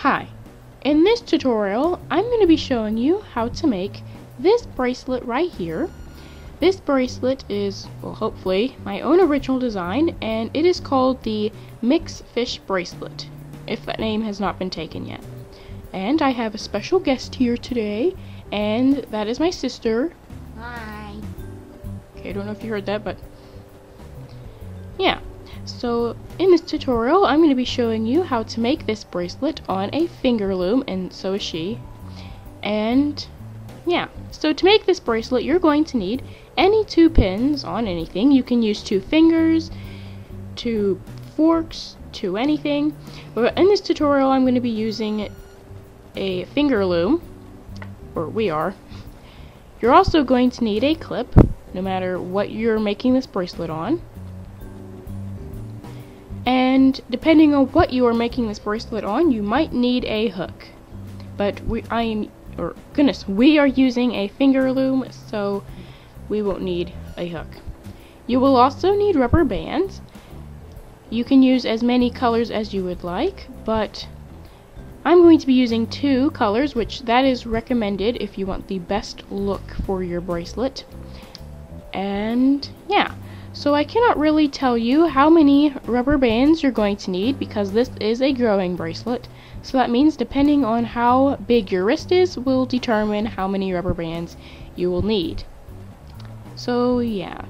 Hi, in this tutorial I'm going to be showing you how to make this bracelet right here. This bracelet is, well, hopefully my own original design, and it is called the Mix Fish Bracelet, if that name has not been taken yet. And I have a special guest here today, and that is my sister. Hi. Okay, I don't know if you heard that, but yeah. So in this tutorial I'm going to be showing you how to make this bracelet on a finger loom, and so is she. And yeah, so to make this bracelet you're going to need any 2 pins on anything. You can use 2 fingers, 2 forks, 2 anything. But in this tutorial I'm going to be using a finger loom, or we are. You're also going to need a clip, no matter what you're making this bracelet on. And depending on what you are making this bracelet on, you might need a hook. But we are using a finger loom, so we won't need a hook. You will also need rubber bands. You can use as many colors as you would like, but I'm going to be using 2 colors, which that is recommended if you want the best look for your bracelet. And yeah. So I cannot really tell you how many rubber bands you're going to need because this is a growing bracelet. So that means depending on how big your wrist is will determine how many rubber bands you will need. So yeah.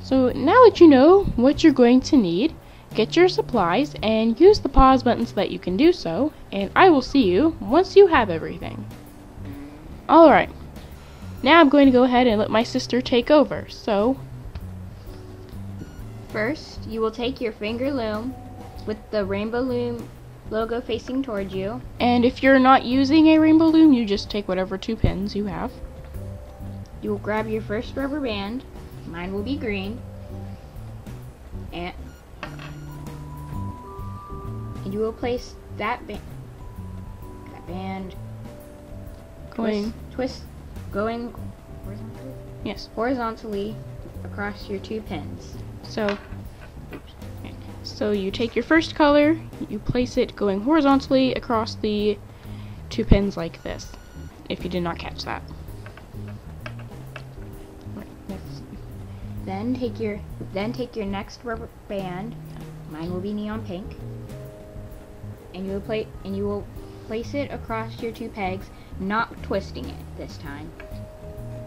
So now that you know what you're going to need, get your supplies and use the pause button so that you can do so, and I will see you once you have everything. Alright. Now I'm going to go ahead and let my sister take over. So First, you will take your finger loom with the rainbow loom logo facing towards you. And if you're not using a rainbow loom, you just take whatever 2 pins you have. You will grab your first rubber band. Mine will be green. And you will place that band Going horizontally? Yes. Horizontally across your 2 pins. So you take your first color, you place it going horizontally across the 2 pins like this, if you did not catch that. Then take your next rubber band. Mine will be neon pink. And you will place it across your 2 pegs, not twisting it this time.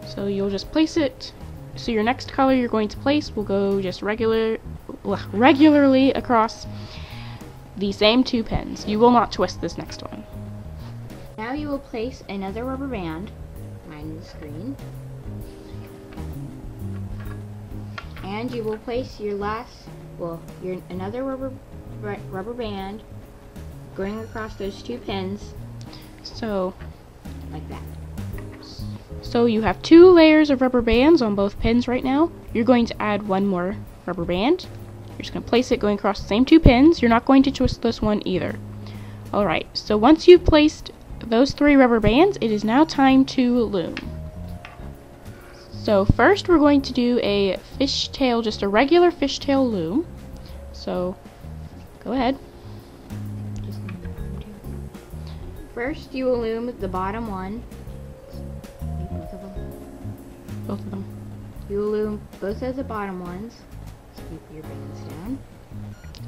So you'll just place it. So your next color you're going to place will go just regularly across the same 2 pins. You will not twist this next one. Now you will place another rubber band. Mine is green. And you will place your another rubber band going across those 2 pins. So like that. So you have 2 layers of rubber bands on both pins right now. You're going to add 1 more rubber band. You're just going to place it going across the same 2 pins. You're not going to twist this one either. Alright, so once you've placed those 3 rubber bands, it is now time to loom. So first we're going to do a fishtail, just a regular fishtail loom. So go ahead. First you will loom the bottom one. Both of them. You will loom both of the bottom ones. Keep your bands down.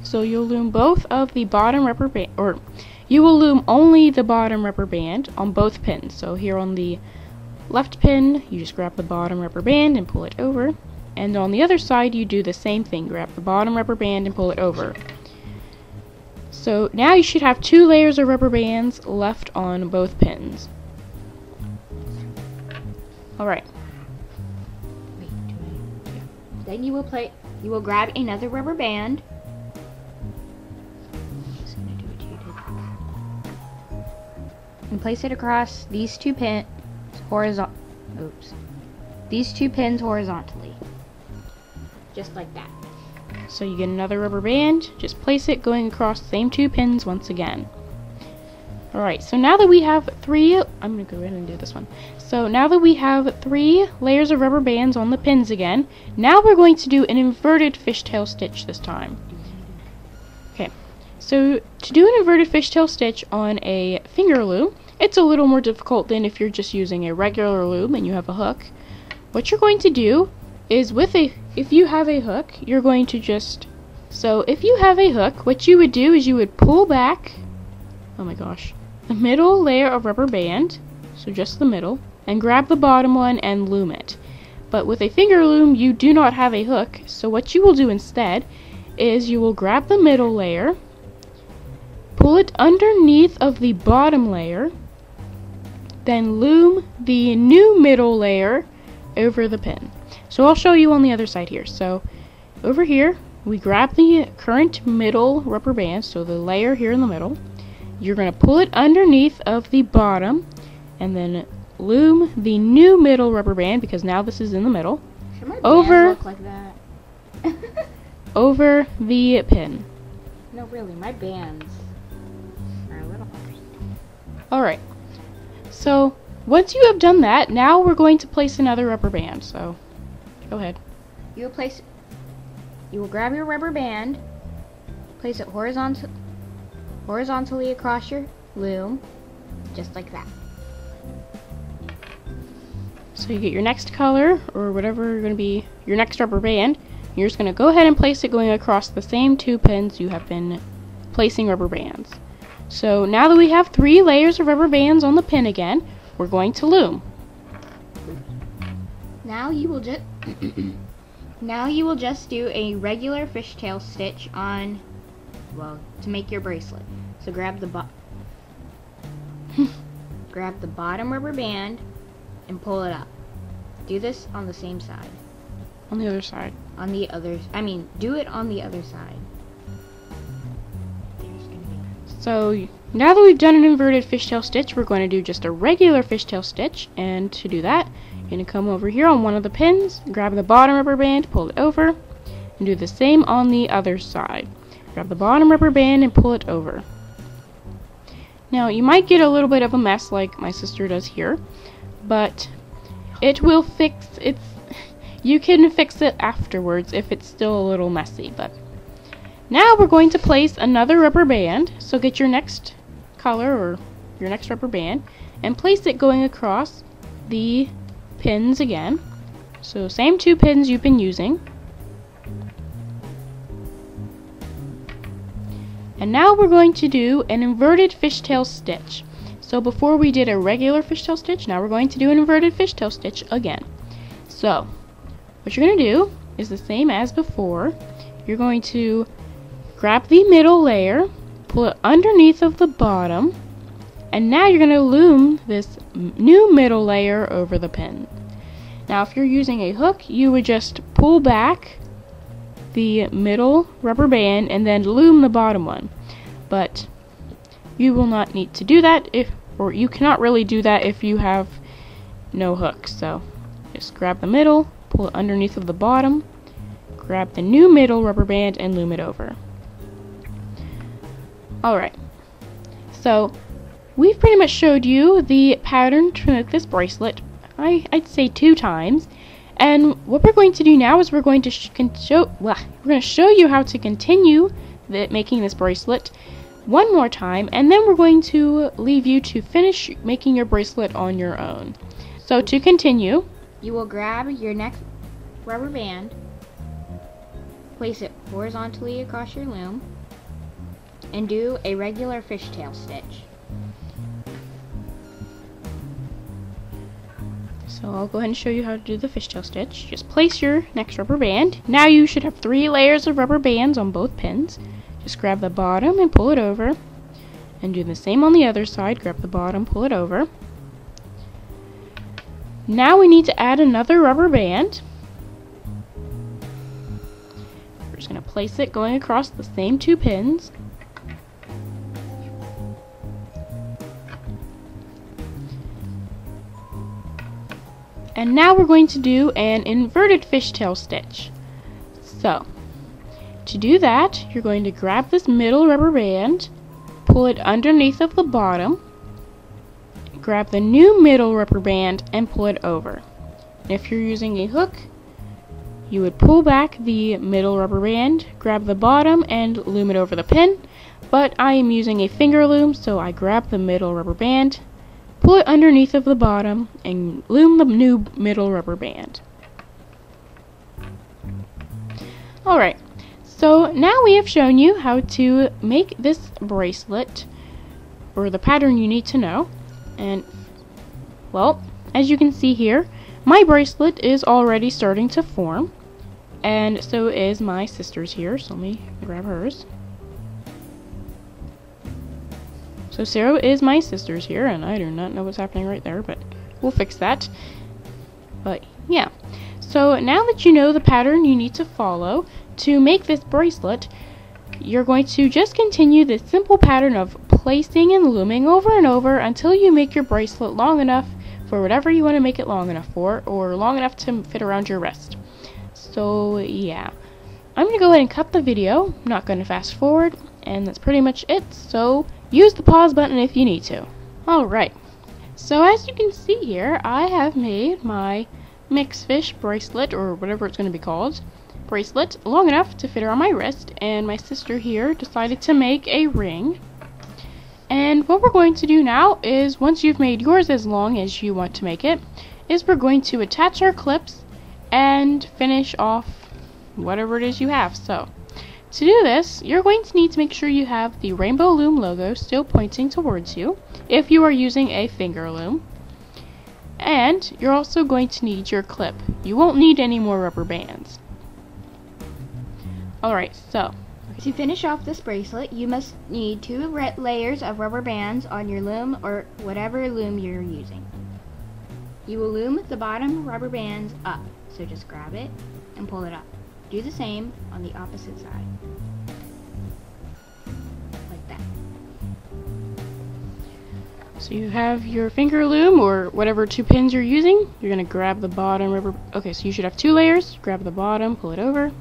So you'll loom both of the bottom rubber band, or you will loom only the bottom rubber band on both pins. So here on the left pin, you just grab the bottom rubber band and pull it over. And on the other side, you do the same thing. Grab the bottom rubber band and pull it over. So now you should have 2 layers of rubber bands left on both pins. Alright. Then you will grab another rubber band. And place it across these 2 pins these 2 pins horizontally. Just like that. So you get another rubber band, just place it going across the same 2 pins once again. Alright, so now that we have 3, I'm going to go ahead and do this one. So now that we have 3 layers of rubber bands on the pins again, now we're going to do an inverted fishtail stitch this time. Okay, So to do an inverted fishtail stitch on a finger loom, it's a little more difficult than if you're just using a regular loom and you have a hook. What you're going to do is if you have a hook, you're going to if you have a hook, what you would do is you would pull back, oh my gosh, the middle layer of rubber band, so just the middle, and grab the bottom one and loom it. But with a finger loom, you do not have a hook, so what you will do instead is you will grab the middle layer, pull it underneath of the bottom layer, then loom the new middle layer over the pin. So I'll show you on the other side here. So over here, we grab the current middle rubber band, so the layer here in the middle. You're going to pull it underneath of the bottom, and then loom the new middle rubber band, because now this is in the middle, Should my over bands look like that? over the pin. No, really, my bands are a little. Alright, so once you have done that, now we're going to place another rubber band, so go ahead. You will grab your rubber band, place it horizontally across your loom, just like that. So you get your next color, or whatever going to be your next rubber band. You're just going to go ahead and place it going across the same two pins you have been placing rubber bands. So now that we have 3 layers of rubber bands on the pin again, we're going to loom. Now you will just do a regular fishtail stitch on, well, to make your bracelet. So grab the bottom rubber band and pull it up. Do this on the same side. On the other side. Do it on the other side. So now that we've done an inverted fishtail stitch, we're going to do just a regular fishtail stitch. And to do that, you're going to come over here on one of the pins, grab the bottom rubber band, pull it over, and do the same on the other side. Grab the bottom rubber band and pull it over. Now you might get a little bit of a mess like my sister does here, but it will you can fix it afterwards if it's still a little messy. But now we're going to place another rubber band, so get your next color or your next rubber band and place it going across the pins again. So same 2 pins you've been using. And now we're going to do an inverted fishtail stitch. So before we did a regular fishtail stitch, now we're going to do an inverted fishtail stitch again. So what you're going to do is the same as before. You're going to grab the middle layer, pull it underneath of the bottom, and now you're going to loom this new middle layer over the pin. Now if you're using a hook, you would just pull back the middle rubber band and then loom the bottom one. But you will not need to do that or you cannot really do that if you have no hook. So just grab the middle, pull it underneath of the bottom, grab the new middle rubber band and loom it over. Alright, so we've pretty much showed you the pattern to make this bracelet, I'd say 2 times. And what we're going to do now is we're going to show you how to continue making this bracelet one more time, and then we're going to leave you to finish making your bracelet on your own. So to continue, you will grab your next rubber band, place it horizontally across your loom, and do a regular fishtail stitch. So I'll go ahead and show you how to do the fishtail stitch. Just place your next rubber band. Now you should have 3 layers of rubber bands on both pins. Just grab the bottom and pull it over. And do the same on the other side. Grab the bottom, pull it over. Now we need to add another rubber band. We're just going to place it going across the same 2 pins. And now we're going to do an inverted fishtail stitch. So, to do that, you're going to grab this middle rubber band, pull it underneath of the bottom, grab the new middle rubber band and pull it over. And if you're using a hook, you would pull back the middle rubber band, grab the bottom and loom it over the pin. but I am using a finger loom, so I grab the middle rubber band, pull it underneath of the bottom, and loom the new middle rubber band. Alright, so now we have shown you how to make this bracelet, or the pattern you need to know, and, well, as you can see here, my bracelet is already starting to form, and so is my sister's here, so let me grab hers. So is my sister's here, and I do not know what's happening right there, but we'll fix that. But yeah, so now that you know the pattern you need to follow to make this bracelet, you're going to just continue this simple pattern of placing and looming over and over until you make your bracelet long enough for whatever you want to make it long enough for, or long enough to fit around your wrist. So yeah, I'm going to go ahead and cut the video. I'm not going to fast forward, and that's pretty much it, so use the pause button if you need to. Alright, so as you can see here, I have made my mixed fish bracelet, or whatever it's going to be called, bracelet, long enough to fit around my wrist, and my sister here decided to make a ring. And what we're going to do now is, once you've made yours as long as you want to make it, is we're going to attach our clips and finish off whatever it is you have. So, to do this, you're going to need to make sure you have the Rainbow Loom logo still pointing towards you, if you are using a finger loom. And you're also going to need your clip. You won't need any more rubber bands. Alright, so to finish off this bracelet, you must need 2 layers of rubber bands on your loom or whatever loom you're using. You will loom the bottom rubber bands up, so just grab it and pull it up. Do the same on the opposite side. Like that. So you have your finger loom, or whatever 2 pins you're using. You're going to grab the bottom rubber. Okay, so you should have 2 layers. Grab the bottom, pull it over.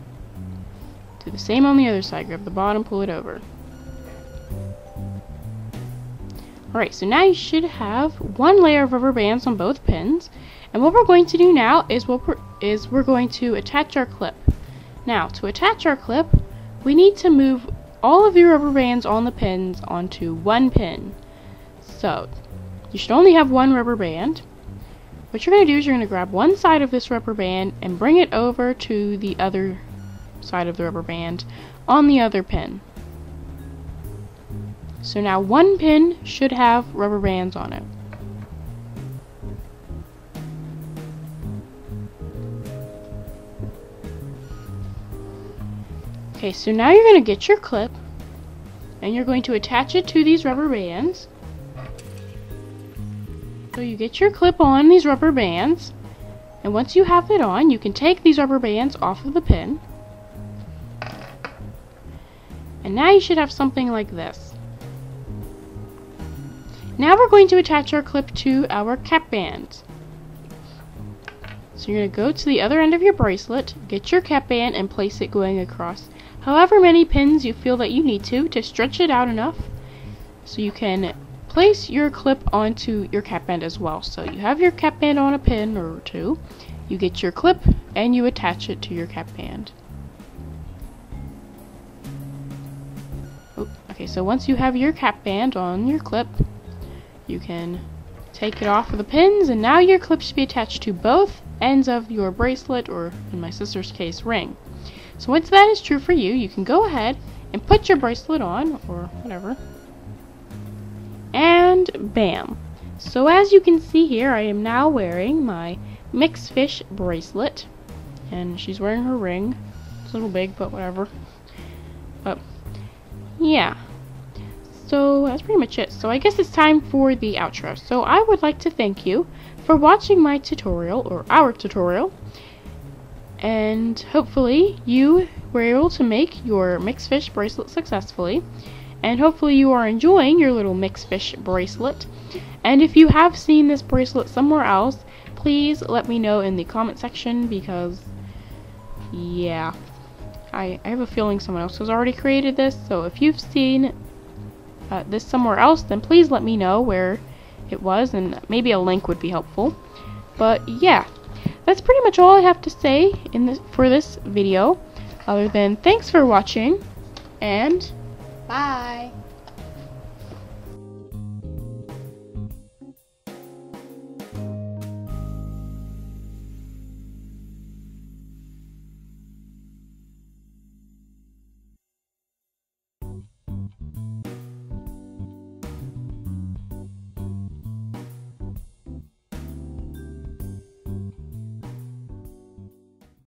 Do the same on the other side. Grab the bottom, pull it over. Alright, so now you should have 1 layer of rubber bands on both pins. And what we're going to do now is we're going to attach our clip. Now, to attach our clip, we need to move all of your rubber bands on the pins onto 1 pin. So, you should only have 1 rubber band. What you're going to do is you're going to grab one side of this rubber band and bring it over to the other side of the rubber band on the other pin. So now 1 pin should have rubber bands on it. Okay, so now you're going to get your clip and you're going to attach it to these rubber bands. So you get your clip on these rubber bands, and once you have it on, you can take these rubber bands off of the pin. And now you should have something like this. Now we're going to attach our clip to our cap band. So you're going to go to the other end of your bracelet, get your cap band, and place it going across however many pins you feel that you need to stretch it out enough so you can place your clip onto your cap band as well. So you have your cap band on a pin or 2, you get your clip, and you attach it to your cap band. Okay, so once you have your cap band on your clip, you can take it off of the pins, and now your clip should be attached to both ends of your bracelet, or in my sister's case, ring. So once that is true for you, you can go ahead and put your bracelet on, or whatever, and bam. So as you can see here, I am now wearing my mixed fish bracelet, and she's wearing her ring. It's a little big, but whatever. But yeah, so that's pretty much it. So I guess it's time for the outro. So I would like to thank you for watching my tutorial, or our tutorial, and hopefully you were able to make your mixed fish bracelet successfully, and hopefully you are enjoying your little mixed fish bracelet. And if you have seen this bracelet somewhere else, please let me know in the comment section, because yeah, I have a feeling someone else has already created this. So if you've seen this somewhere else, then please let me know where it was, and maybe a link would be helpful. But yeah, that's pretty much all I have to say for this video, other than thanks for watching, and Bye.